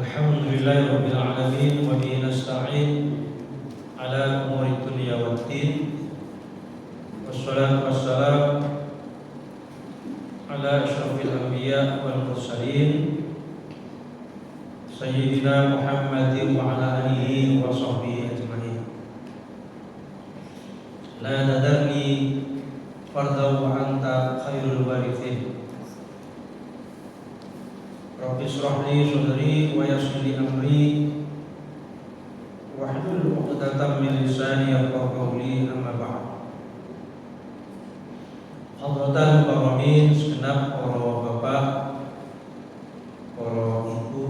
Alhamdulillahirabbil alamin wa bihi nasta'in ala umuri dunya waddin. Wassalatu wassalam ala asyrafil anbiya wal mursalin sayyidina Muhammadin wa ala alihi wa sahbihi ajma'in. La tadarni fardhu wa anta khairul warithin. Rabbi shrah li sadri wa yassir li amri wahlul 'uqdatam min lisani yafqahu qawli, amma ba'd. Hadratan mukarramin, segenap para bapak, para ibu,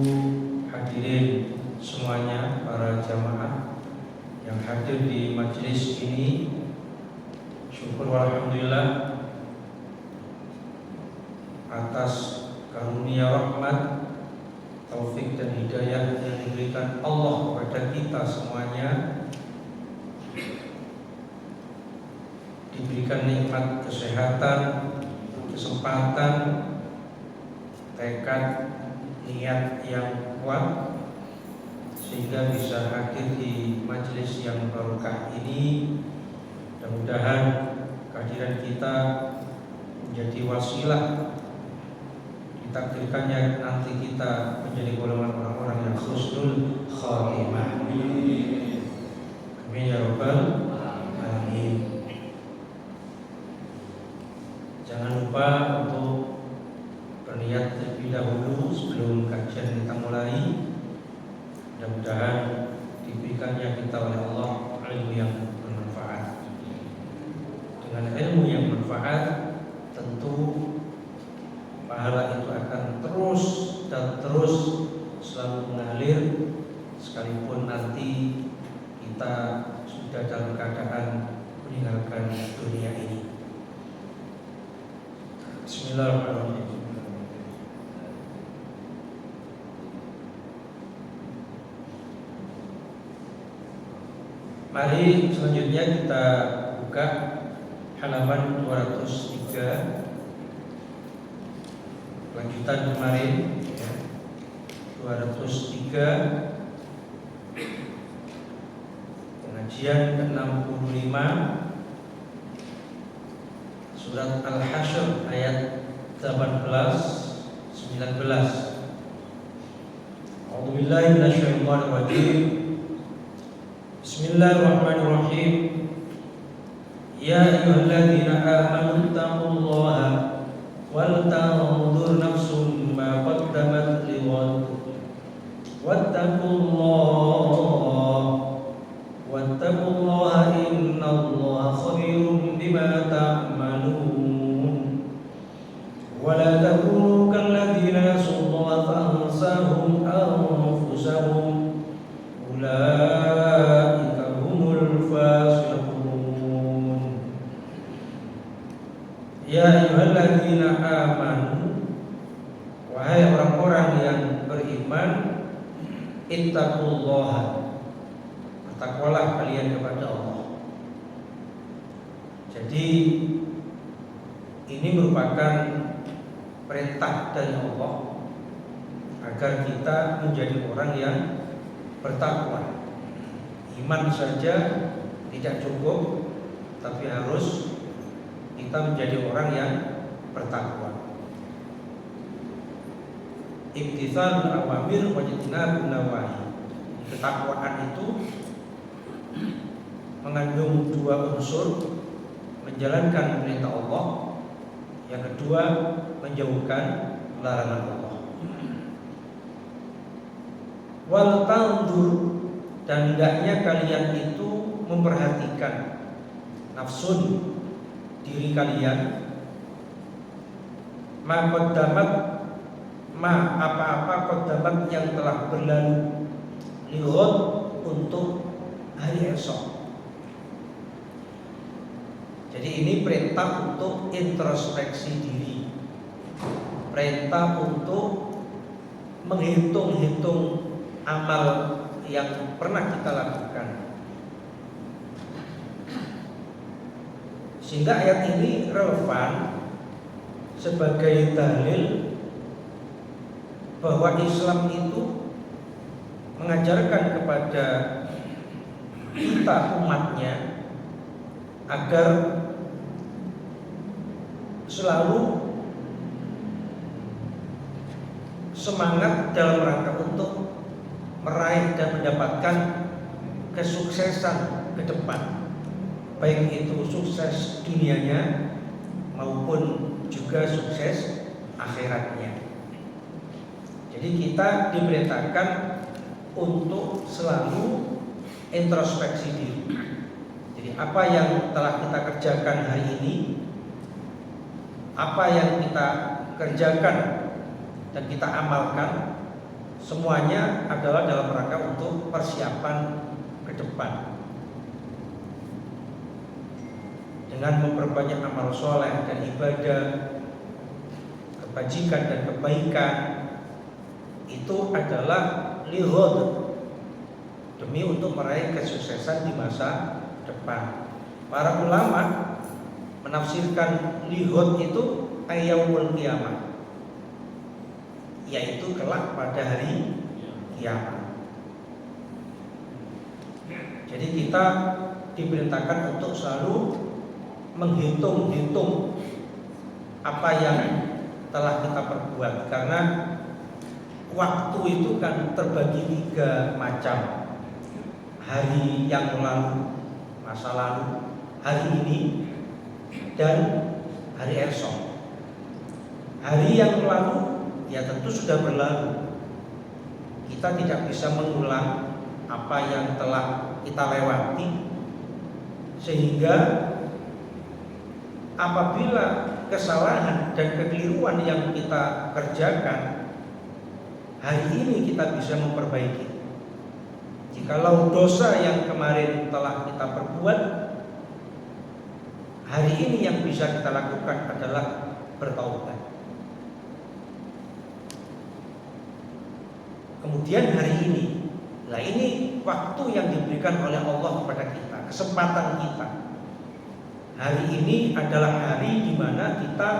hadirin semuanya, para jamaah yang hadir di majelis ini, syukur alhamdulillah atas karunia rahmat, taufik dan hidayah yang diberikan Allah kepada kita semuanya. Diberikan nikmat kesehatan, kesempatan, tekad, niat yang kuat sehingga bisa hadir di majelis yang barokah ini. Mudah-mudahan kehadiran kita menjadi wasilah ditakdirkannya nanti kita menjadi golongan orang-orang yang husnul khatimah. Amin ya rabbal alamin. Jangan lupa untuk berniat terlebih dahulu sebelum kajian kita mulai. Mudah-mudahan diberikannya kita oleh Allah ilmu yang bermanfaat. Dengan ilmu yang bermanfaat, tentu pahala itu akan terus dan terus selalu mengalir sekalipun nanti kita sudah dalam keadaan meninggalkan dunia ini. Bismillahirrahmanirrahim. Mari selanjutnya kita buka halaman 203. Lanjutan kemarin ya, 203 pengajian ke-65 surat Al-Hasyr ayat 18-19. A'udzubillahi minasyaitonir rajim. Bismillahirrahmanirrahim. Ya ayyuhalladzina amanu taqullaha wal tanzur nafsum ma qaddamat lighad wattaqullaha innallaha khabirum bima ta'malun wa la takunu kalladzina nasullaha fa ansahum anfusahum ulaika humul fasiqun. Ya ayyuhalladzina amanu, wahai orang-orang yang beriman, ittaqullaha, bertakwalah kalian kepada Allah. Jadi ini merupakan perintah dari Allah agar kita menjadi orang yang bertakwa. Iman saja tidak cukup, tapi harus kita menjadi orang yang bertakwa. Imtitsalul awamir wa ijtinabun nawahi. Ketakwaan itu mengandung dua unsur: menjalankan perintah Allah, yang kedua menjauhkan larangan Allah. Wal tanzur, dan hendaknya kalian itu memperhatikan nafsun, diri kalian, ma qaddamat, ma apa-apa qaddamat yang telah berlalu, lighad untuk hari esok. Jadi ini perintah untuk introspeksi diri, perintah untuk menghitung-hitung amal yang pernah kita lakukan. Sehingga ayat ini relevan sebagai dalil bahwa Islam itu mengajarkan kepada kita umatnya agar selalu semangat dalam rangka untuk meraih dan mendapatkan kesuksesan ke depan, baik itu sukses dunianya maupun juga sukses akhiratnya. Jadi kita diperintahkan untuk selalu introspeksi diri. Jadi apa yang telah kita kerjakan hari ini, apa yang kita kerjakan dan kita amalkan, semuanya adalah dalam rangka untuk persiapan ke depan. Dengan memperbanyak amal soleh dan ibadah, kebajikan dan kebaikan, itu adalah lihod, demi untuk meraih kesuksesan di masa depan. Para ulama menafsirkan lihod itu yaumul qiyamah, yaitu kelak pada hari kiamat. Jadi kita diperintahkan untuk selalu menghitung-hitung apa yang telah kita perbuat, karena waktu itu kan terbagi 3 macam. Hari yang lalu, masa lalu, hari ini, dan hari esok. Hari yang lalu ya tentu sudah berlalu. Kita tidak bisa mengulang apa yang telah kita lewati, sehingga apabila kesalahan dan kekeliruan yang kita kerjakan hari ini kita bisa memperbaiki. Jikalau dosa yang kemarin telah kita perbuat, hari ini yang bisa kita lakukan adalah bertaubat. Kemudian hari ini, nah ini waktu yang diberikan oleh Allah kepada kita, kesempatan kita. Hari ini adalah hari di mana kita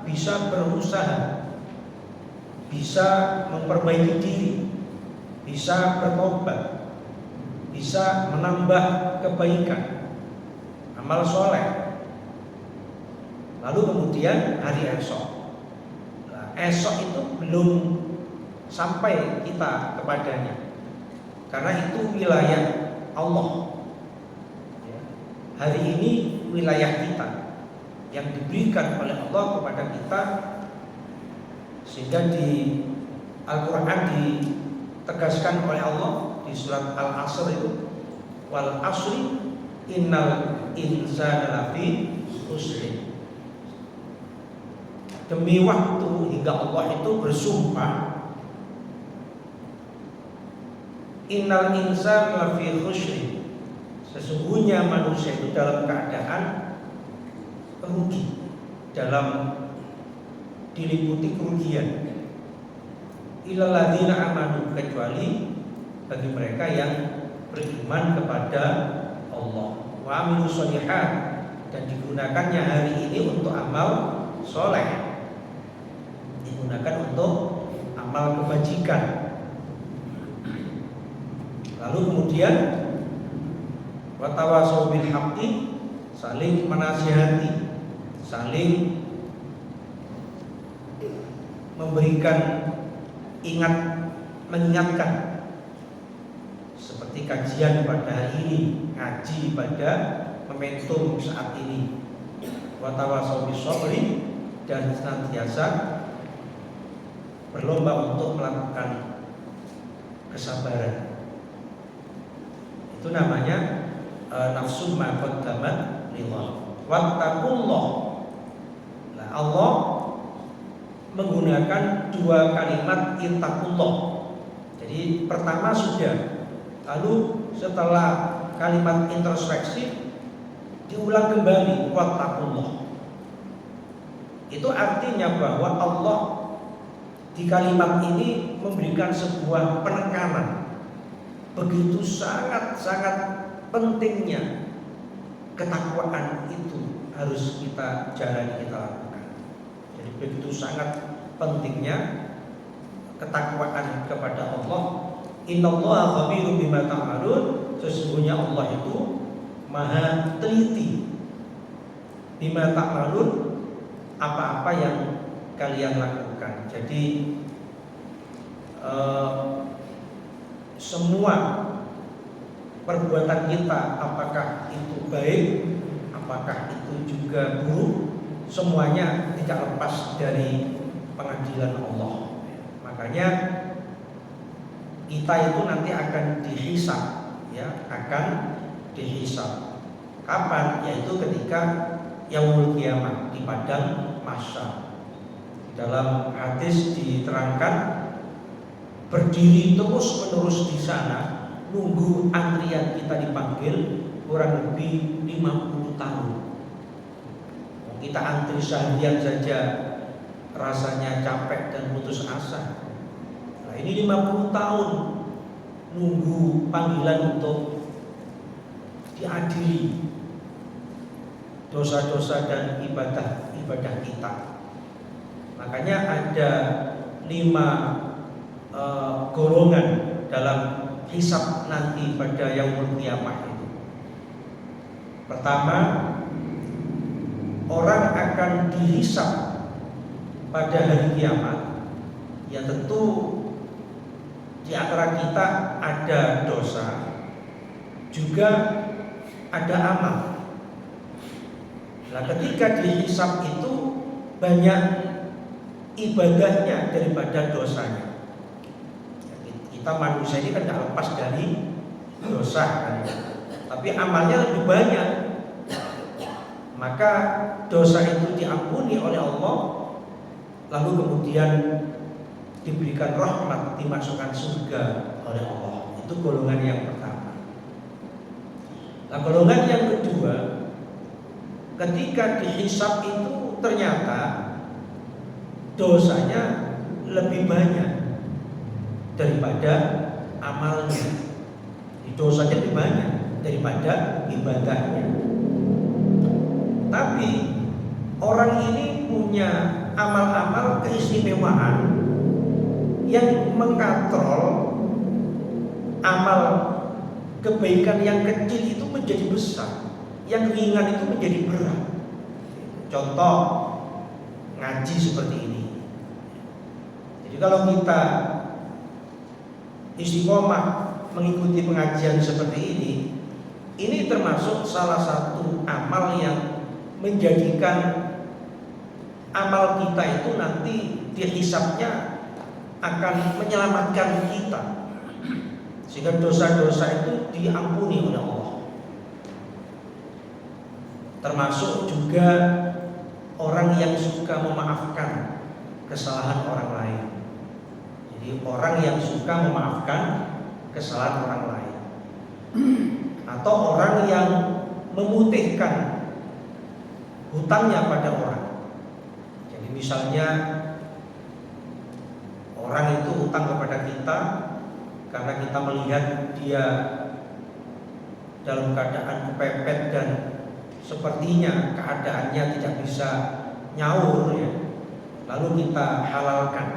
bisa berusaha, bisa memperbaiki diri, bisa bertobat, bisa menambah kebaikan, amal soleh. Lalu kemudian hari esok. Nah, esok itu belum sampai kita kepadanya, karena itu wilayah Allah. Hari ini wilayah kita yang diberikan oleh Allah kepada kita, sehingga di Al-Quran ditegaskan oleh Allah di surat Al-Asr itu, wal asri innal insana lafi khusr. Demi waktu, hingga Allah itu bersumpah, innal insana lafi khusr, sesungguhnya manusia itu dalam keadaan rugi, dalam diliputi kerugian. Illal ladzina amanu, kecuali bagi mereka yang beriman kepada Allah, wa amilus sholihat, dan digunakannya hari ini untuk amal soleh, digunakan untuk amal kebajikan. Lalu kemudian watawasau bil haqqi, saling menasihati, saling memberikan mengingatkan, seperti kajian pada hari ini, ngaji pada momentum saat ini. Watawasau bis sabri, dan senantiasa berlomba untuk melakukan kesabaran. Itu namanya nafsu ma qaddamat lillah. Wattaqullah. Nah, Allah menggunakan 2 kalimat ittaqullah. Jadi pertama sudah, lalu setelah kalimat introspeksi diulang kembali, wattaqullah. Itu artinya bahwa Allah di kalimat ini memberikan sebuah penekanan, begitu sangat-sangat pentingnya ketakwaan itu harus kita jalani, kita lakukan. Jadi begitu sangat pentingnya ketakwaan kepada Allah Innallaha khabirun bima ta'malun, sesungguhnya Allah itu maha teliti bima ta'malun, apa-apa yang kalian lakukan. Jadi semua perbuatan kita, apakah itu baik, apakah itu juga buruk, semuanya tidak lepas dari pengadilan Allah. Makanya kita itu nanti akan dihisab, ya, akan dihisab. Kapan? Yaitu ketika yaumul kiamah, di padang mahsyar. Dalam hadis diterangkan, berdiri terus menerus di sana, nunggu antrian kita dipanggil kurang lebih 50 tahun. Kita antri seharian saja rasanya capek dan putus asa. Nah, ini 50 tahun nunggu panggilan untuk diadili dosa-dosa dan ibadah kita. Makanya ada 5 golongan dalam hisab nanti pada yaumul qiyamah itu. Pertama, orang akan dihisab pada hari kiamat. Ya tentu di antara kita ada dosa, juga ada amal. Nah, ketika dihisab itu banyak ibadahnya daripada dosanya. Kita manusia ini kan tidak lepas dari dosa kan? Tapi amalnya lebih banyak. Maka dosa itu diampuni oleh Allah, lalu kemudian diberikan rahmat, dimasukkan surga oleh Allah. Itu golongan yang pertama. Nah, golongan yang kedua, ketika dihisab itu ternyata dosanya lebih banyak daripada amalnya. Dosanya lebih banyak daripada ibadahnya. Tapi orang ini punya amal-amal keistimewaan yang mengkontrol amal kebaikan yang kecil itu menjadi besar, yang ringan itu menjadi berat. Contoh ngaji seperti ini. Jadi kalau kita istiqomah mengikuti pengajian seperti ini termasuk salah satu amal yang menjadikan amal kita itu nanti dihisabnya akan menyelamatkan kita, sehingga dosa-dosa itu diampuni oleh Allah. Termasuk juga orang yang suka memaafkan kesalahan orang lain. Jadi orang yang suka memaafkan kesalahan orang lain, atau orang yang memutihkan hutangnya pada orang. Jadi misalnya orang itu hutang kepada kita karena kita melihat dia dalam keadaan kepepet dan sepertinya keadaannya tidak bisa nyaur, ya, lalu kita halalkan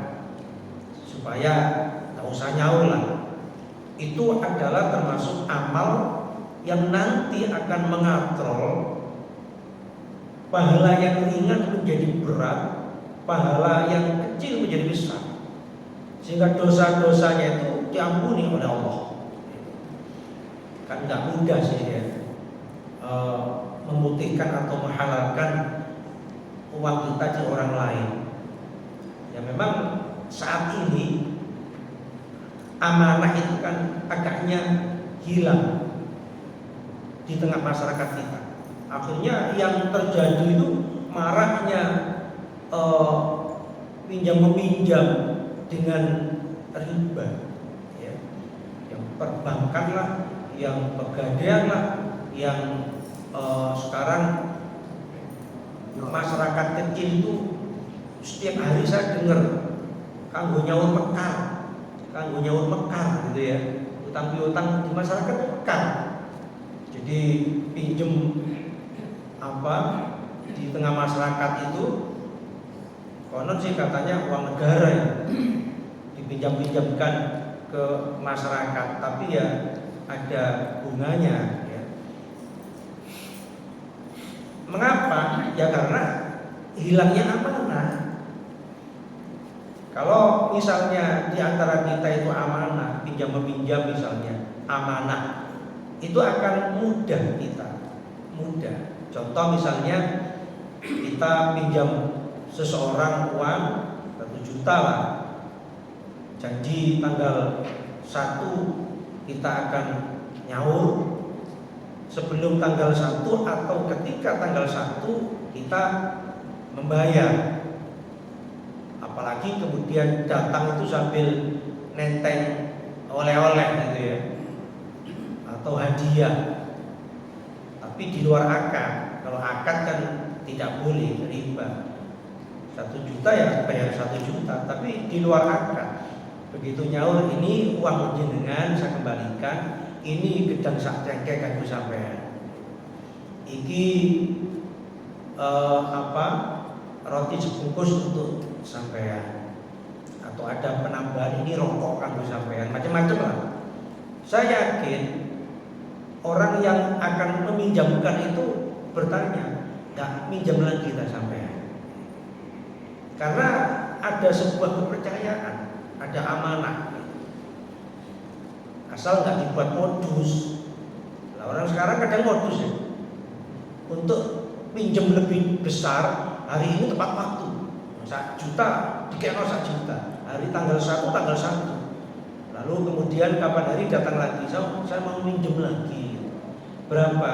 supaya tak usah nyaur lah. Itu adalah termasuk amal yang nanti akan mengatrol pahala yang ringan menjadi berat, pahala yang kecil menjadi besar, sehingga dosa-dosanya itu diampuni oleh Allah. Kan nggak mudah sih ya, memutihkan atau menghalalkan uang kita di orang lain. Ya memang saat ini amanah itu kan agaknya hilang di tengah masyarakat kita. Akhirnya yang terjadi itu maraknya pinjam meminjam dengan riba, ya. Yang perbankan lah, yang pegadaian lah, yang sekarang masyarakat kecil itu setiap hari saya dengar kanggo nyaur mekar gitu ya, utang piutang di masyarakat mekar. Jadi pinjem di tengah masyarakat itu konon sih katanya uang negara ya, dipinjam-pinjamkan ke masyarakat, tapi ya ada bunganya ya. Mengapa? Ya karena hilangnya amanah. Kalau misalnya di antara kita itu amanah, pinjam meminjam misalnya, amanah, itu akan mudah kita, mudah. Contoh misalnya kita pinjam seseorang uang 1 juta lah, janji tanggal 1 kita akan nyaur, sebelum tanggal 1 atau ketika tanggal 1 kita membayar. Apalagi kemudian datang itu sambil nenteng oleh-oleh gitu ya, atau hadiah, tapi di luar akad. Kalau akad kan tidak boleh riba. 1 juta ya bayar 1 juta, tapi di luar akad. Begitu nyaur, ini uang jenengan saya kembalikan, ini gedang sak cengkeh kanggo sampean, iki roti sebungkus untuk sampean, atau ada penambahan, ini rokok kanggo sampean, macam-macam lah. Saya yakin orang yang akan meminjamkan itu bertanya, nggak minjam lagi kita sampean, karena ada sebuah kepercayaan, ada amanah. Asal nggak dibuat modus. Nah, orang sekarang kadang modus ya, untuk pinjam lebih besar, hari ini tepat waktu, 1 juta dikira 1 juta, hari tanggal 1 tanggal 1. Lalu kemudian kapan hari datang lagi, saya mau minjem lagi, berapa?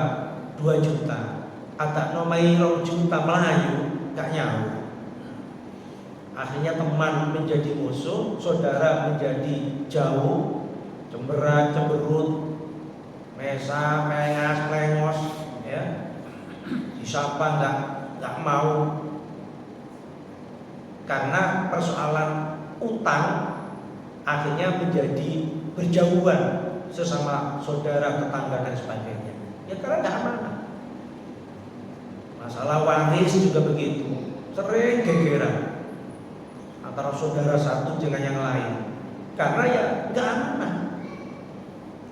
2 juta. Ada nomai 2 juta Melayu, gak nyaur. Akhirnya teman menjadi musuh, saudara menjadi jauh, cemberat, cemberut, mesa, mengas, melengos, ya. Disapa nggak mau, karena persoalan utang akhirnya menjadi berjauhan sesama saudara, tetangga dan sebagainya. Ya karena nggak amanah. Masalah waris juga begitu, sering gegeran antara saudara satu dengan yang lain, karena ya nggak amanah.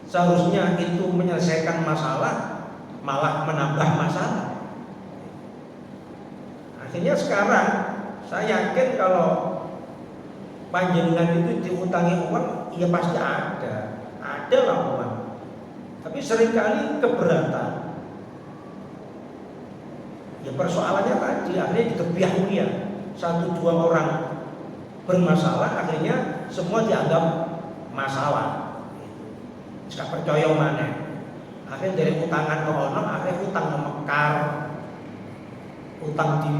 Seharusnya itu menyelesaikan masalah, malah menambah masalah. Akhirnya sekarang saya yakin kalau panjenengan itu diutangi uang, ya pasti ada lah uang. Tapi seringkali keberatan. Ya persoalannya tadi akhirnya dikebiahui ya, 1-2 orang bermasalah, akhirnya semua dianggap masalah. Gak percaya mana. Akhirnya dari utangan ke ono, akhirnya utang memekar, utang di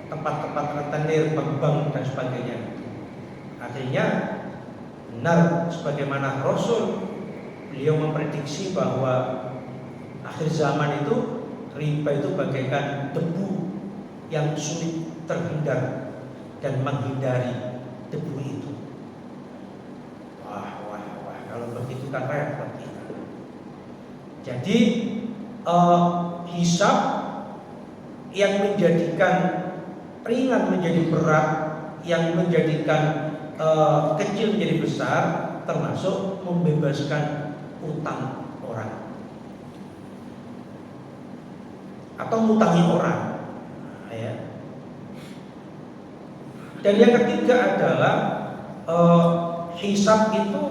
tempat-tempat rentenir, bank-bank dan sebagainya. Akhirnya benar sebagaimana Rasul, beliau memprediksi bahwa akhir zaman itu riba itu bagaikan debu yang sulit terhindar dan menghindari debu itu. Wah, kalau begitu kan repot kita. Jadi hisab yang menjadikan ringan menjadi berat, yang menjadikan kecil menjadi besar, termasuk membebaskan utang orang atau ngutangi orang, ya. Dan yang ketiga adalah hisab itu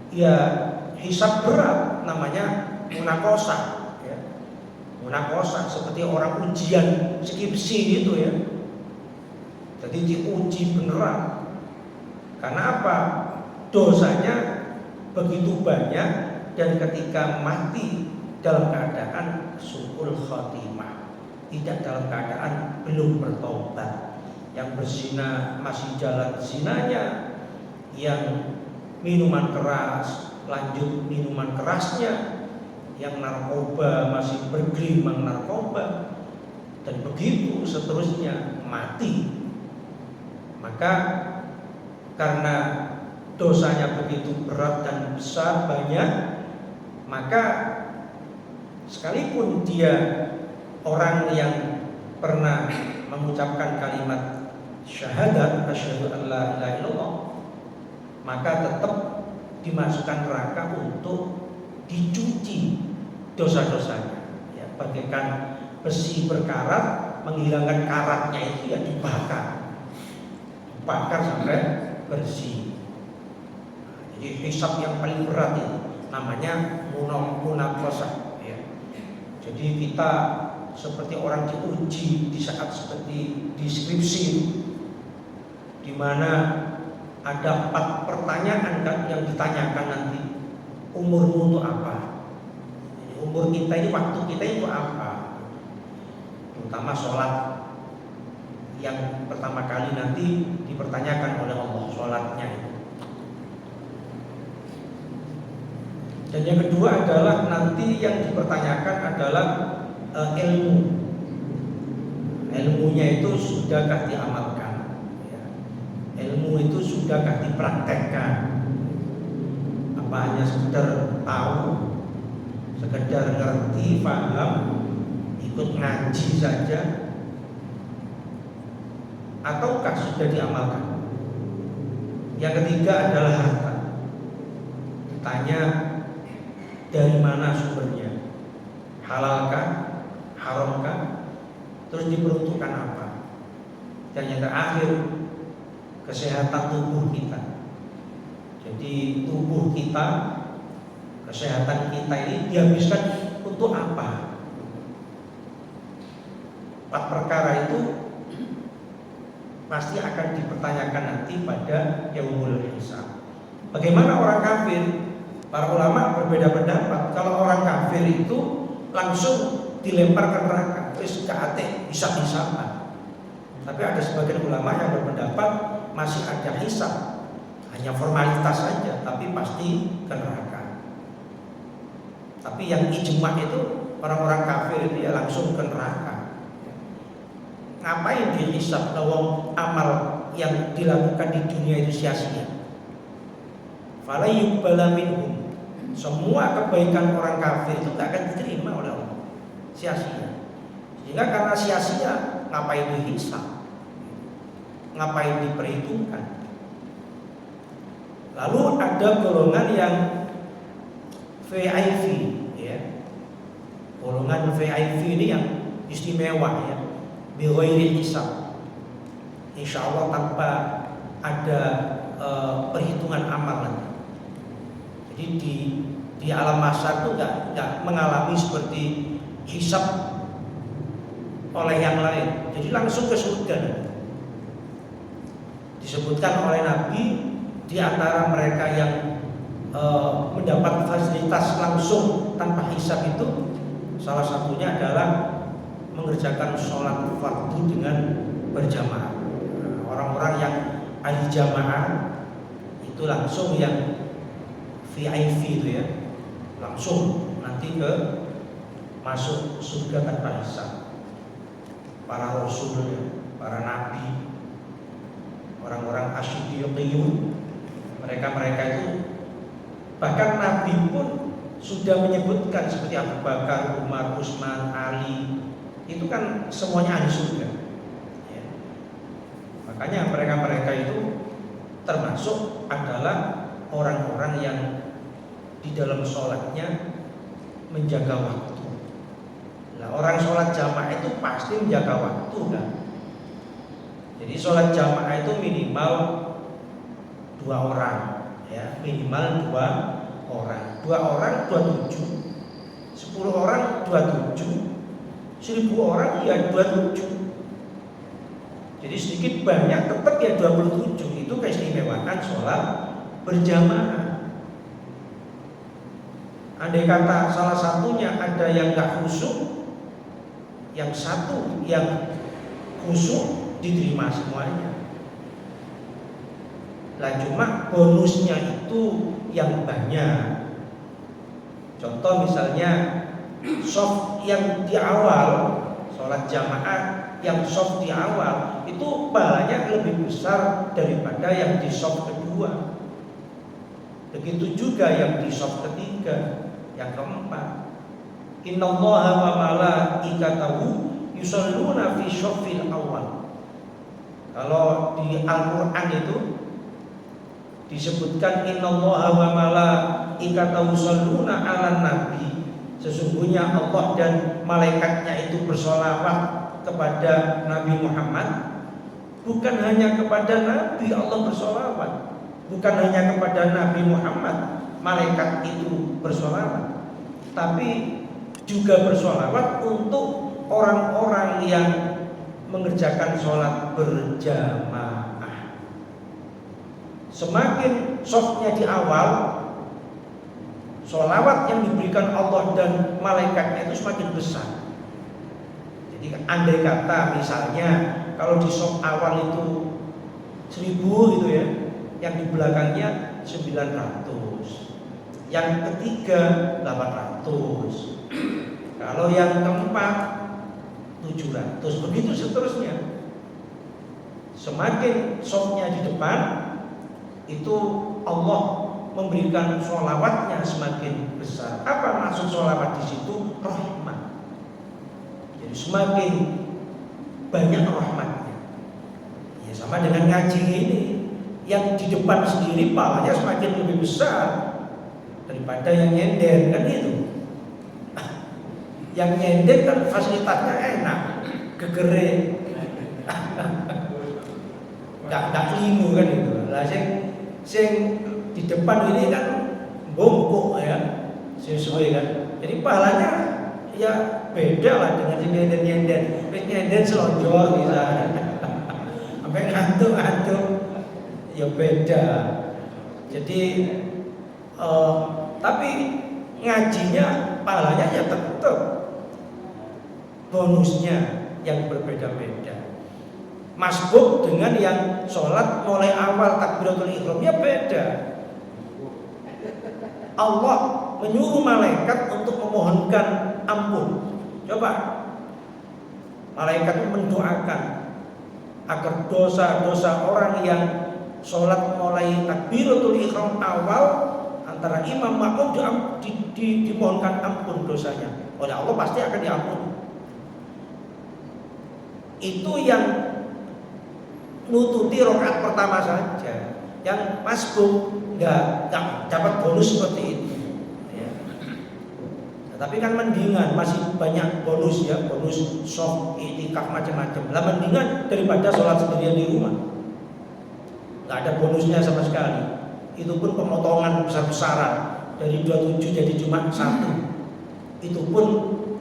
ya hisab berat, namanya munakosah, ya. Munakosah seperti orang ujian skripsi gitu ya. Jadi diuji beneran. Karena apa? Dosanya begitu banyak, dan ketika mati dalam keadaan su'ul khotimah, tidak dalam keadaan belum bertobat. Yang berzina masih jalan zinanya, yang minuman keras lanjut minuman kerasnya, yang narkoba masih bergelimang narkoba, dan begitu seterusnya mati. Maka karena dosanya begitu berat dan besar banyak, maka sekalipun dia orang yang pernah mengucapkan kalimat syahadat asyhadu an la ilaha illallah, maka tetap dimasukkan neraka untuk dicuci dosa-dosanya. Ya, bagaikan besi berkarat, menghilangkan karatnya itu ya dibakar sampai bersih. Jadi hisab yang paling berat itu namanya munaqashah. Ya. Jadi kita seperti orang diuji di saat seperti deskripsi, di mana ada 4 pertanyaan kan yang ditanyakan nanti. Umurmu itu apa? Jadi umur kita ini, waktu kita itu apa? Terutama sholat yang pertama kali nanti dipertanyakan oleh Allah, sholatnya itu. Dan yang kedua adalah nanti yang dipertanyakan adalah ilmu. Ilmunya itu sudahkah diamalkan? Ya. Ilmu itu sudahkah dipraktekkan? Apa hanya sekedar tahu, sekedar ngerti, paham, ikut ngaji saja, ataukah sudah diamalkan? Yang ketiga adalah harta. Tanya dari mana sumbernya, halalkah, haramkah, terus diperuntukkan apa? Dan yang terakhir, kesehatan tubuh kita. Jadi tubuh kita, kesehatan kita ini dihabiskan untuk apa? 4 perkara itu pasti akan dipertanyakan nanti pada yaumul hisab. Bagaimana orang kafir? Para ulama berbeda pendapat. Kalau orang kafir itu langsung dilempar ke neraka, terus KAT, hisab-hisaban. Tapi ada sebagian ulama yang berpendapat masih ada hisab, hanya formalitas saja, tapi pasti ke neraka. Tapi yang ijma itu orang-orang kafir itu ya langsung ke neraka. Ngapain dihisab kalau amal yang dilakukan di dunia itu sia-sia? Fala yuqbala minhum. Semua kebaikan orang kafir itu tidak akan diterima oleh Allah, sia-sia. Sehingga karena sia-sia, ngapain dihisab? Ngapain diperhitungkan? Lalu ada golongan yang VIP, ya. Golongan VIP ini yang istimewa, ya, bighairi hisab. Insya Allah tanpa ada perhitungan amal nanti. Jadi di alam mahsyar itu nggak mengalami seperti hisab oleh yang lain. Jadi langsung ke surga. Disebutkan oleh Nabi di antara mereka yang mendapat fasilitas langsung tanpa hisab itu salah satunya adalah mengerjakan sholat fardu dengan berjamaah. Orang-orang yang ahli jamaah itu langsung yang VIP itu ya, langsung nanti ke masuk surga tanpa hisab. Para rasul, para nabi, orang-orang asyidiyun, mereka itu, bahkan nabi pun sudah menyebutkan seperti Abu Bakar, Umar, Utsman, Ali, itu kan semuanya ahli surga. Ya. Makanya mereka itu termasuk adalah orang-orang yang di dalam sholatnya menjaga waktu. Nah, orang sholat jamaah itu pasti menjaga waktu kan. Jadi sholat jamaah itu minimal 2 orang, ya, minimal 2 orang. 2 orang 27, 10 orang 27, 1000 orang ya 27. Jadi sedikit banyak tetap ya 27. Itu keistimewaan sholat berjamaah. Andai kata salah satunya ada yang gak khusyuk, yang satu yang khusyuk diterima semuanya. Lah cuma bonusnya itu yang banyak. Contoh misalnya soft yang di awal sholat jamaah, yang soft di awal itu pahalanya lebih besar daripada yang di soft kedua. Begitu juga yang di soft ketiga, yang keempat. Innallaha wa malaikatahu yusholluna fi shaffil awal. Kalau di Al-Qur'an itu disebutkan innallaha wa malaikatahu yusholluna 'alan nabi, sesungguhnya Allah dan malaikatnya itu bersolawat kepada Nabi Muhammad. Bukan hanya kepada Nabi Allah bersolawat, bukan hanya kepada Nabi Muhammad malaikat itu bersolawat, tapi juga bersolawat untuk orang-orang yang mengerjakan sholat berjamaah. Semakin softnya di awal, sholawat yang diberikan Allah dan malaikatnya itu semakin besar. Jadi andai kata misalnya kalau di soft awal itu 1000 gitu ya, yang di belakangnya 900, yang ketiga 800, kalau yang keempat 700, begitu seterusnya. Semakin softnya di depan, itu Allah memberikan sholawatnya semakin besar. Apa maksud sholawat di situ? Rahmat. Jadi semakin banyak rahmatnya. Ya sama dengan ngaji ini, yang di depan sendiri pahalanya semakin lebih besar daripada yang nyender, kan itu. Yang nyender kan fasilitasnya enak, gegere, gak limu kan itu. Lah sing di depan ini kan bongkok ya, sesuai kan. Jadi pahalanya ya beda lah dengan si nyender. Nyender selonjor bisa, sampai ngantuk ya beda. Jadi tapi ngajinya pahalanya ya tetap, bonusnya yang berbeda-beda. Masbuk dengan yang sholat mulai awal takbiratul ihramnya beda. Allah menyuruh malaikat untuk memohonkan ampun. Coba malaikat mendoakan agar dosa-dosa orang yang sholat mulai takbiratul ihram awal antara imam makmum dimohonkan ampun dosanya. Oleh Allah pasti akan diampuni. Itu yang nututi rakaat pertama saja, yang masbuk nggak dapat bonus seperti itu ya. Tapi kan mendingan, masih banyak bonus ya, bonus soft, itikaf macam-macam lah, mendingan daripada sholat sendirian di rumah nggak ada bonusnya sama sekali. Itu pun pemotongan besar-besaran dari 27 jadi cuma 1. Itu pun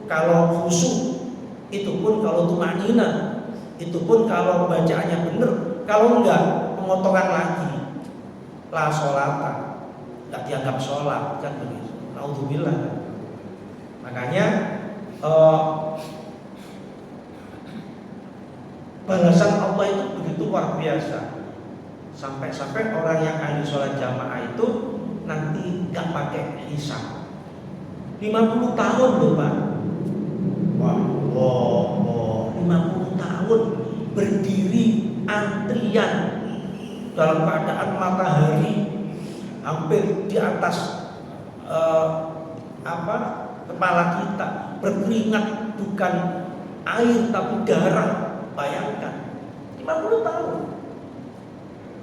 kalau khusyuk, itu pun kalau tumanina, itu pun kalau bacaannya benar. Kalau enggak, pemotongan lagi. La sholata, enggak dianggap sholat, kan begitu. Naudzubillah. Makanya balasan Allah itu begitu luar biasa. Sampai-sampai orang yang ahli sholat jamaah itu nanti enggak pakai hisab. 50 tahun loh Pak. Wah, 50 tahun berdiri antrian dalam keadaan matahari hampir di atas kepala kita, berkeringat bukan air tapi darah. Bayangkan 50 tahun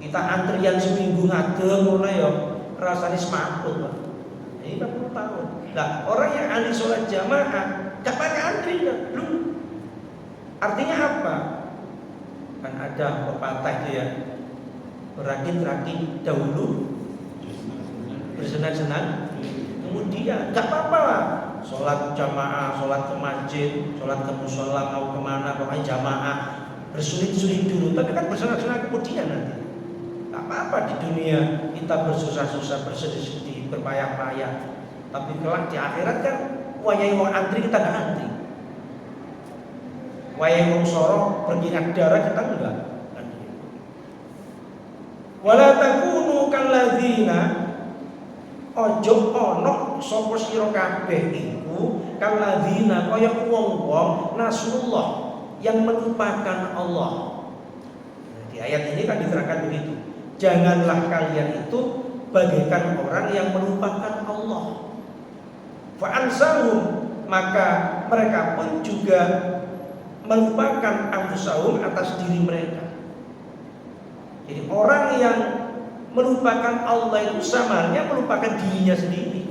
kita antrian seminggu ngadeg mulai ya rasanya semakut Pak. 50 tahun. Nah, orang yang ahli sholat jamaah gak pakai antri kan? Artinya apa? Kan ada pepatah itu ya, berakit-rakit dahulu, bersenang-senang kemudian. Gak apa-apa lah, sholat jamaah, sholat ke masjid, sholat ke musola, mau kemana, pokoknya jamaah, bersulit-sulit dulu, tapi kan bersenang-senang kemudian nanti. Gak apa-apa di dunia kita bersusah-susah, bersedih-sedih, berpayah-payah, tapi kelak di akhirat kan wayai wong antri kita gak antri. Wayai wong sorok berkeringat darah kita enggak. Wala takunu kalladzina, ojo ono sapa sira kabeh iku kalladzina kaya wong-wong nasullah yang melupakan Allah. Di ayat ini kan diterangkan begitu. Janganlah kalian itu bagaikan orang yang melupakan Allah. Fa'ansahum, maka mereka pun juga melupakan anfusahum atas diri mereka. Jadi orang yang melupakan Allah itu sama halnya melupakan dirinya sendiri.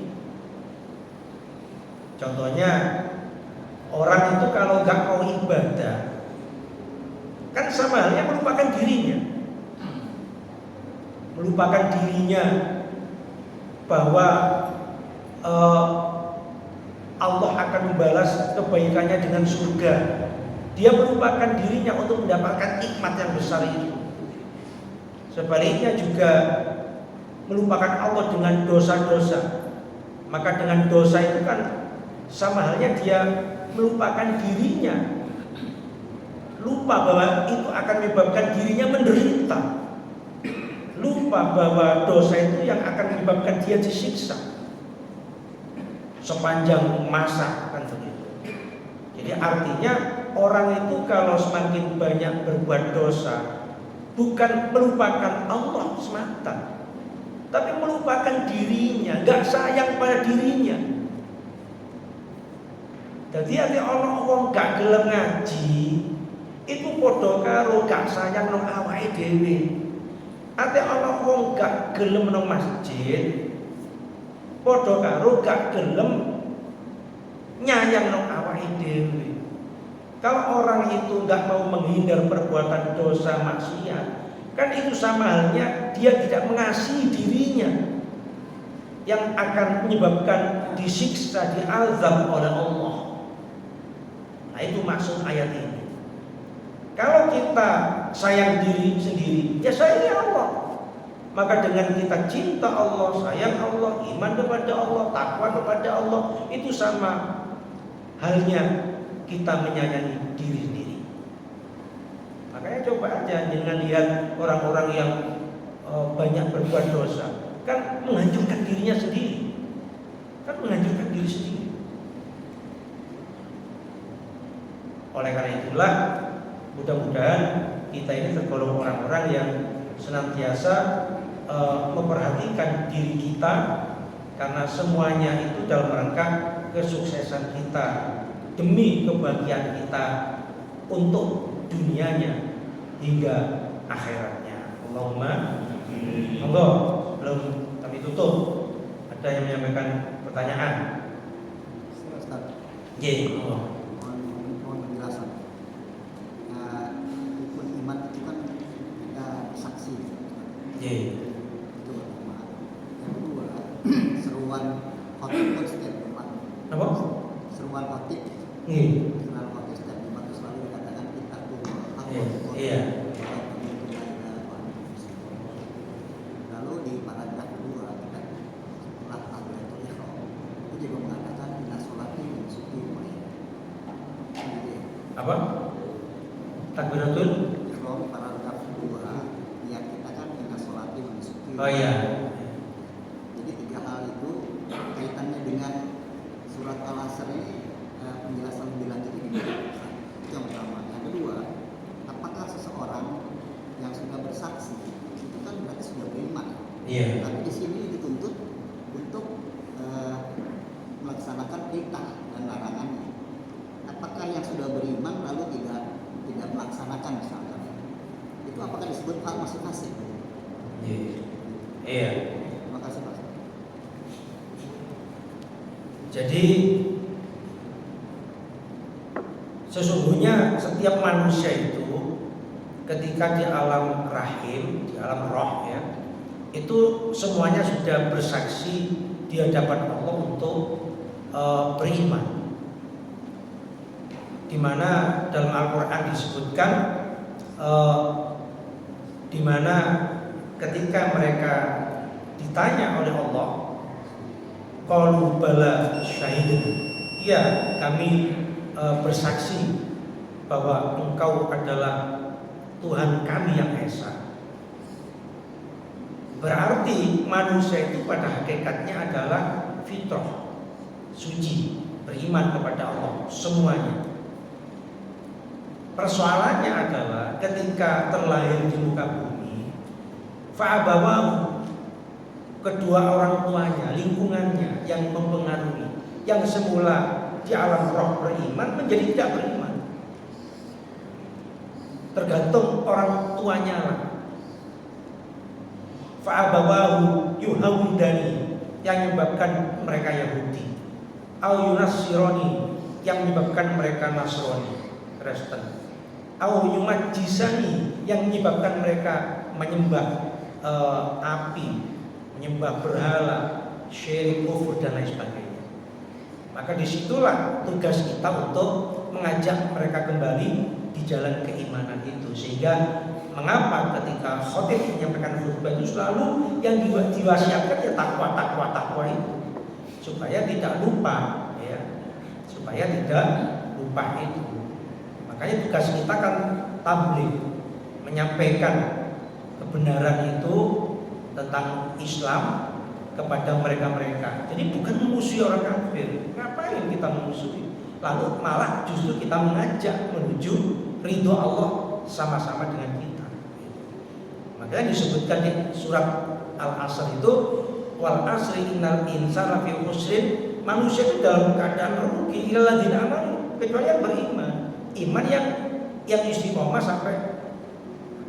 Contohnya, orang itu kalau nggak mau ibadah, kan sama halnya melupakan dirinya. Melupakan dirinya bahwa Allah akan membalas kebaikannya dengan surga. Dia melupakan dirinya untuk mendapatkan nikmat yang besar itu. Sebaliknya juga melupakan Allah dengan dosa-dosa. Maka dengan dosa itu kan sama halnya dia melupakan dirinya. Lupa bahwa itu akan menyebabkan dirinya menderita. Lupa bahwa dosa itu yang akan menyebabkan dia disiksa sepanjang masa, kan begitu. Jadi artinya orang itu kalau semakin banyak berbuat dosa, bukan melupakan Allah semata, tapi melupakan dirinya, gak sayang pada dirinya. Jadi ada orang gak gelem ngaji, itu podo karo gak sayang nang awake dhewe. Ate ana wong gak gelem nang masjid, padha karo gak gelem nyayang nang awake dhewe. Kalau orang itu gak mau menghindar perbuatan dosa maksiat, kan itu sama halnya dia tidak mengasihi dirinya, yang akan menyebabkan disiksa, diazab oleh Allah. Nah, itu maksud ayat ini. Kalau kita sayang diri sendiri, ya sayang Allah. Maka dengan kita cinta Allah, sayang Allah, iman kepada Allah, takwa kepada Allah, itu sama halnya kita menyayangi diri sendiri. Makanya coba aja dengan lihat orang-orang yang banyak berbuat dosa, kan menghancurkan dirinya sendiri, kan menghancurkan diri sendiri. Oleh karena itulah, mudah-mudahan kita ini tergolong orang-orang yang senantiasa memperhatikan diri kita, karena semuanya itu dalam rangka kesuksesan kita, demi kebahagiaan kita untuk dunianya hingga akhiratnya. Allahumma monggo, sebelum kami tutup, ada yang menyampaikan pertanyaan? Nggih, itu pertama. Yang kedua, seruan khotib pun setiap Jumat. Apa? Seruan khotib. Seruan khotib setiap Jumat itu selalu dikatakan kita tuh. Iya. Lalu di paragraf kedua kita setelah takbiratul ihram itu juga mengatakan inna sholati nusuki wa mahyayi. Apa? Takbiratul ihram paragraf kedua. Oh iya. Jadi tiga hal itu kaitannya dengan surat Al-Asr ini, penjelasan lebih lanjut ini. Itu yang pertama. Yang kedua, apakah seseorang yang sudah bersaksi itu kan berarti sudah beriman? Iya. Tapi di sini dituntut untuk melaksanakan perintah dan larangannya. Apakah yang sudah beriman lalu tidak melaksanakan misalkan? Itu apakah disebut hal masuk fasik? Iya. Terima kasih Pak. Jadi sesungguhnya setiap manusia itu ketika di alam rahim, di alam roh ya, itu semuanya sudah bersaksi di hadapan Allah untuk beriman. Di mana dalam Al-Quran disebutkan di mana ketika mereka ditanya oleh Allah, qalu bala syahidun, iya kami bersaksi bahwa engkau adalah Tuhan kami yang esa. Berarti manusia itu pada hakikatnya adalah fitrah, suci, beriman kepada Allah semuanya. Persoalannya adalah ketika terlahir di muka bumi, fa'abawahu, kedua orang tuanya, lingkungannya yang mempengaruhi, yang semula di alam roh beriman menjadi tidak beriman. Tergantung orang tuanya lah. fa'abawahu yuhawidani, yang menyebabkan mereka Yahudi, au yunassirani, yang menyebabkan mereka Nasrani, Kristen, au yumajjisani, yang menyebabkan mereka menyembah api, menyembah berhala, syirik, kufur dan lain sebagainya. Maka disitulah tugas kita untuk mengajak mereka kembali di jalan keimanan itu. Sehingga mengapa ketika khotib menyampaikan khutbah itu selalu yang diwasiatkan ya takwa itu, supaya tidak lupa, ya, supaya tidak lupa itu. Makanya tugas kita kan tabligh, menyampaikan kebenaran itu tentang Islam kepada mereka-mereka. Jadi bukan memusuhi orang kafir. Ngapain kita memusuhi? Lalu malah justru kita mengajak menuju ridho Allah sama-sama dengan kita. Makanya disebutkan di surat Al-Asr itu, wal asri innal insana lafi khusrin, manusia itu dalam keadaan rugi illa ladzina amanu, kecuali yang beriman. Iman yang istiqomah sampai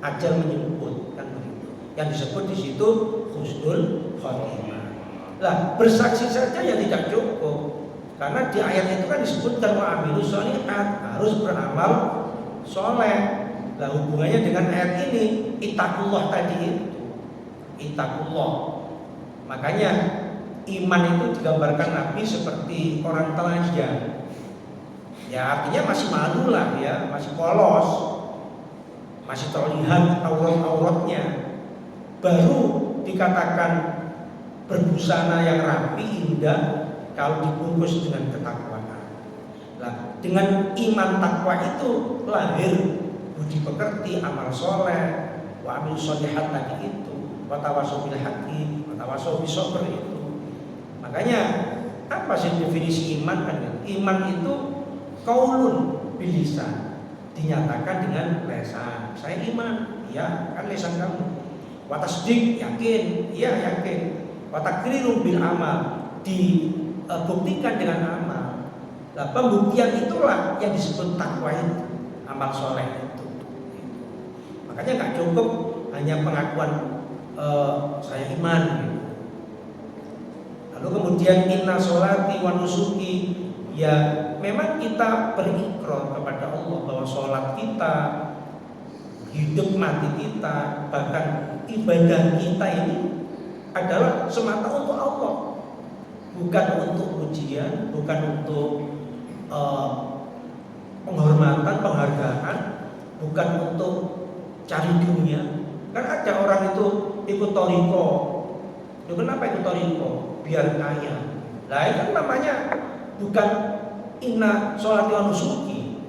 ajal menjemput, kan begitu. Yang disebut di situ husnul khotimah. Lah, bersaksi saja ya tidak cukup. Karena di ayat itu kan disebutkan wa amilus sholihat, harus beramal soleh. Lah, hubungannya dengan ayat ini ittaqullah tadi itu. Ittaqullah. Makanya iman itu digambarkan Nabi seperti orang telanjang. Ya artinya masih malu lah ya, masih polos, masih terlihat aurat-auratnya. Baru dikatakan berbusana yang rapi, indah kalau dibungkus dengan ketakwaan. Nah, dengan iman takwa itu lahir budi pekerti, amal soleh, wa amil sholihat tadi itu, wa tawasau bil haqqi, wa tawasau bis sabr itu. Makanya apa sih definisi iman kan? Iman itu qaulun bil lisan, dinyatakan dengan lesan. Saya iman, ya kan lesan kamu. Wa tasdiq, yakin, iya yakin. Wa taqrirun bil amal, dibuktikan dengan amal. Nah, pembuktian itulah yang disebut takwa itu, amal soleh itu. Makanya nggak cukup hanya pengakuan saya iman. Gitu. Lalu kemudian inna sholati wa nusuki, ya memang kita berikrar kepada Allah bahwa sholat kita, hidup mati kita, bahkan ibadah kita ini adalah semata untuk Allah, bukan untuk ujian, bukan untuk penghormatan, penghargaan, bukan untuk cari dunia. Kan ada orang itu ikut toriko. Kenapa ikut toriko? Biar kaya. Nah itu namanya bukan inna sholati wa nusuki.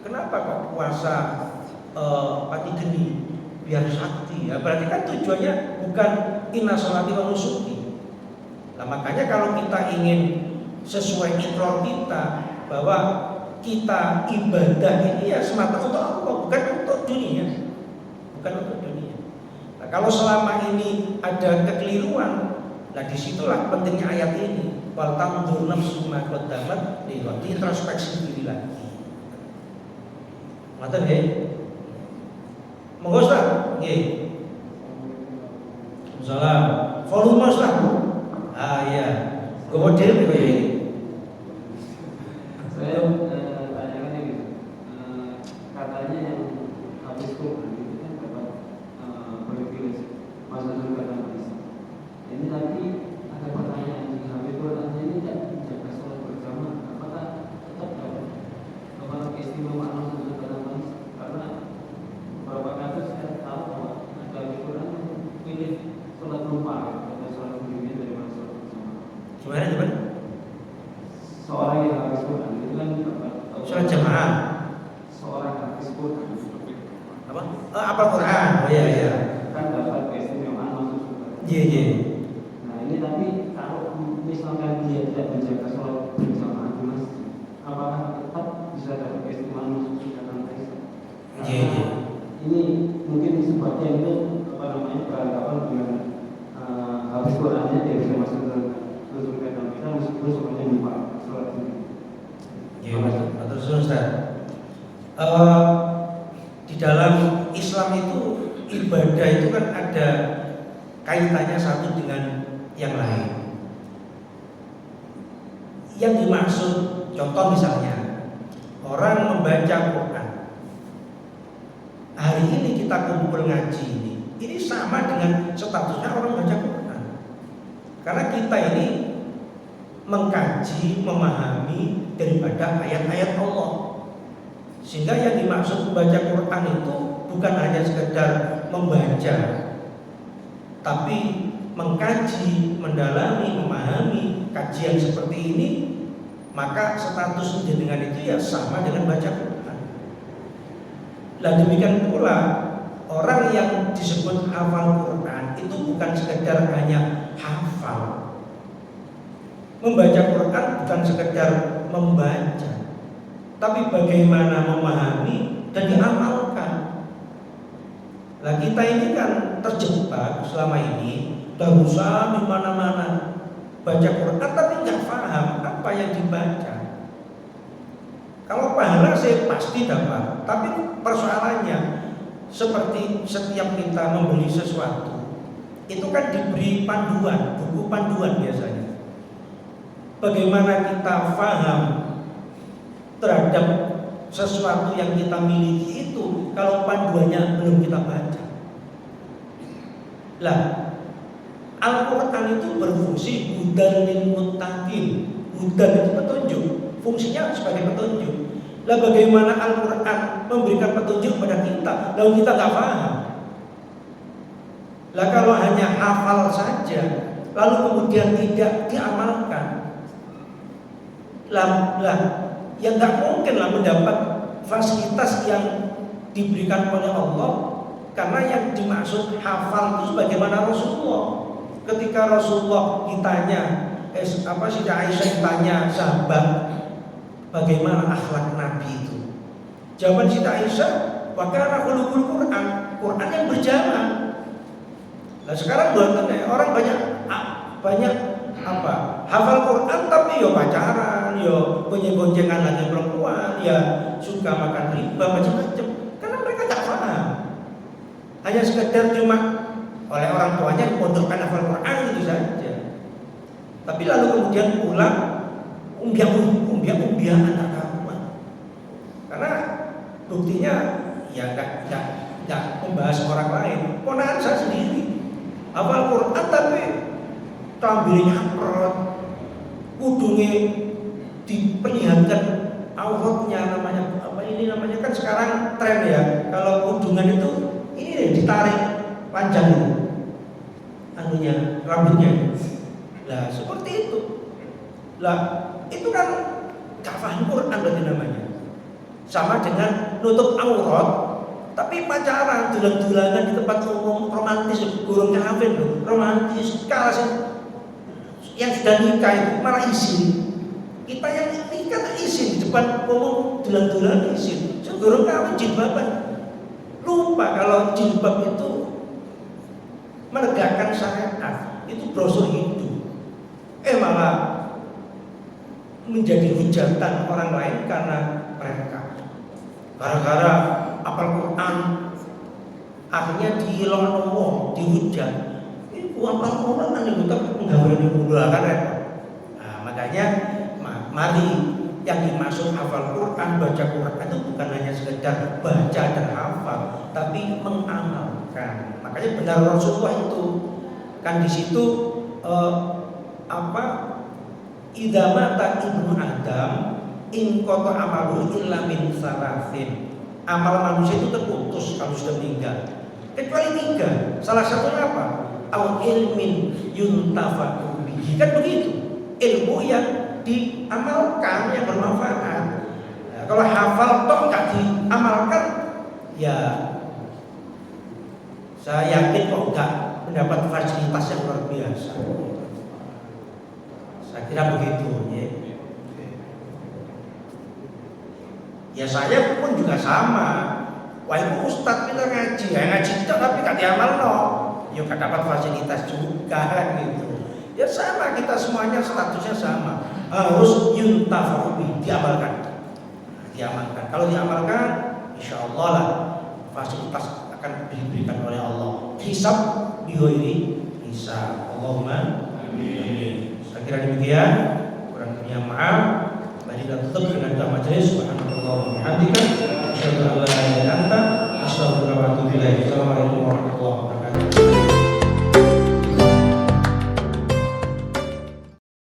Kenapa kok puasa pati geni biar sakti? Ya berarti kan tujuannya bukan inna sholati wa nusuki. Nah makanya kalau kita ingin sesuai ikrar kita bahwa kita ibadah ini ya semata untuk Allah, bukan untuk dunia, bukan untuk dunia. Nah, kalau selama ini ada kekeliruan, nah disitulah pentingnya ayat ini. Wal tanzur nafsum ma qaddamat liwaqti, introspeksi diri lagi. Ngoten nggih? Monggo Ustaz. Nggih. Salam. Volume Ustaz. Ah iya. Gowo dhewe kaya iki. Saya tanyakannya gitu, katanya yang habis Quran itu kan dapat privilege masuk surga tanpa hisab. Ini tadi ada pertanyaan, jika habis Quran ini tidak menjaga sholat berjamaah, apakah tetap dapat keistimewaan masuk surga tanpa hisab? Karena beberapa kasus saya tahu bahwa ada habis Quran pilih sholat lupa atau sholat sendiri daripada sholat berjamaah. Gimana? Seorang yang habis Quran itu kan Sholat jamaah. Seorang habis Quran Apa? Apa Quran? Oh iya iya. kan dapat keistimewaan masuk surga. Iya iya. Nah ini tapi kalau misalkan dia tidak menjaga sholat berjamaah di masjid, apakah tetap bisa dapat keistimewaan masuk surga tanpa hisab? Iya iya. Ini mungkin sebabnya itu berhadapan dengan habis Qurannya dia bisa masuk ke surga tanpa hisab meskipun sholatnya lupa sholat sendiri. Iya betul Ustaz. Di dalam Islam itu ibadah itu kan ada Yang dimaksud, contoh misalnya, orang membaca Quran. Hari ini kita kumpul ngaji ini sama dengan statusnya orang baca Quran. Karena kita ini mengkaji, memahami daripada ayat-ayat Allah. Sehingga yang dimaksud membaca Quran itu bukan hanya sekedar membaca, tapi mengkaji, mendalami, memahami kajian seperti ini, maka status jenengan itu ya sama dengan baca Quran. Lah demikian pula orang yang disebut hafal Quran itu bukan sekedar hanya hafal. Membaca Quran bukan sekedar membaca, tapi bagaimana memahami dan diamalkan. Lah kita ini kan terjebak selama ini, berusaha di mana-mana baca Quran tapi nggak paham apa yang dibaca. Kalau pahala saya pasti dapat, tapi persoalannya seperti setiap kita membeli sesuatu, itu kan diberi panduan, buku panduan biasanya. Bagaimana kita paham terhadap sesuatu yang kita miliki itu kalau panduannya belum kita baca. Lah, Al-Quran itu berfungsi hudan lil muttaqin. Hudan itu petunjuk, fungsinya sebagai petunjuk. Lah bagaimana Al-Quran memberikan petunjuk pada kita, lalu kita nggak paham? Lah kalau hanya hafal saja, lalu kemudian tidak diamalkan, lah yang nggak mungkin lah mendapat fasilitas yang diberikan oleh Allah. Karena yang dimaksud hafal itu sebagaimana Rasulullah. Ketika Rasulullah ditanya, Siti Aisyah ditanya sahabat, bagaimana akhlak Nabi itu? Jawaban Siti Aisyah, wa kana khuluqul Quran, Quran yang berjamaah. Nah sekarang orang banyak hafal Quran tapi yo pacaran, yo goncengan lagi perempuan, ya suka makan riba macam-macam. Karena mereka tak paham. Hanya sekedar cuma oleh orang tuanya dipondokkan hafal Quran itu saja. Tapi lalu kemudian pulang umbiah anak karuan. Karena buktinya ya nggak membahas orang lain. Ponakan saya sendiri hafal Quran tapi tampilnya perut, kudungnya diperlihatkan auratnya, namanya kan sekarang tren ya. Kalau kudungan itu ini deh ditarik panjang itu, rambutnya. Lah seperti itu. Lah itu kan gak paham Quran berarti namanya. Sama dengan nutup aurat tapi pacaran, dulang-dulangan di tempat umum, romantis, gurung kawin loh, romantis, kalah yang sudah nikah itu malah izin. Kita yang nikah izin di depan umum, dulang-dulangan izin. Gurung kawin jilbaban. Lupa kalau jilbab itu menegakkan syariat, itu brosur hidup. Malah menjadi hujatan orang lain karena mereka gara-gara apal Quran akhirnya dilolong, dihujat. Itu apal Quran itu menggawani mula kan repot. Nah, makanya mari yang dimaksud hafal Quran, baca Quran itu bukan hanya sekedar baca dan hafal, tapi mengamalkan. Makanya benar Rasulullah itu kan di situ idza mata ibnu Adam in qata amalu illa min salasin. Amal manusia itu terputus kalau sudah meninggal kecuali 3. Salah satunya apa? Au ilmin yuntafa'u bihi. Kan begitu. Ilmu yang diamalkan, yang bermanfaat. Nah, kalau hafal toh nggak diamalkan, ya saya yakin kok nggak mendapat fasilitas yang luar biasa. Saya kira begitu ya. Ya saya pun juga sama. Wah itu Ustadz kita ngaji, ngaji itu tapi gak diamal no. Ya gak dapat fasilitas juga gitu. Ya sama, kita semuanya statusnya sama. Harus yuntafa'ubi, diamalkan. Kalau diamalkan, insya Allah lah fasilitas akan diberikan oleh Allah. Hisab bighairi hisab. Allahumma amin. Saya kira demikian. Kurang lebih kurangnya maaf. Mari kita tutup dengan doa majelis. Subhanallah wa bihamdika, asyhadu an la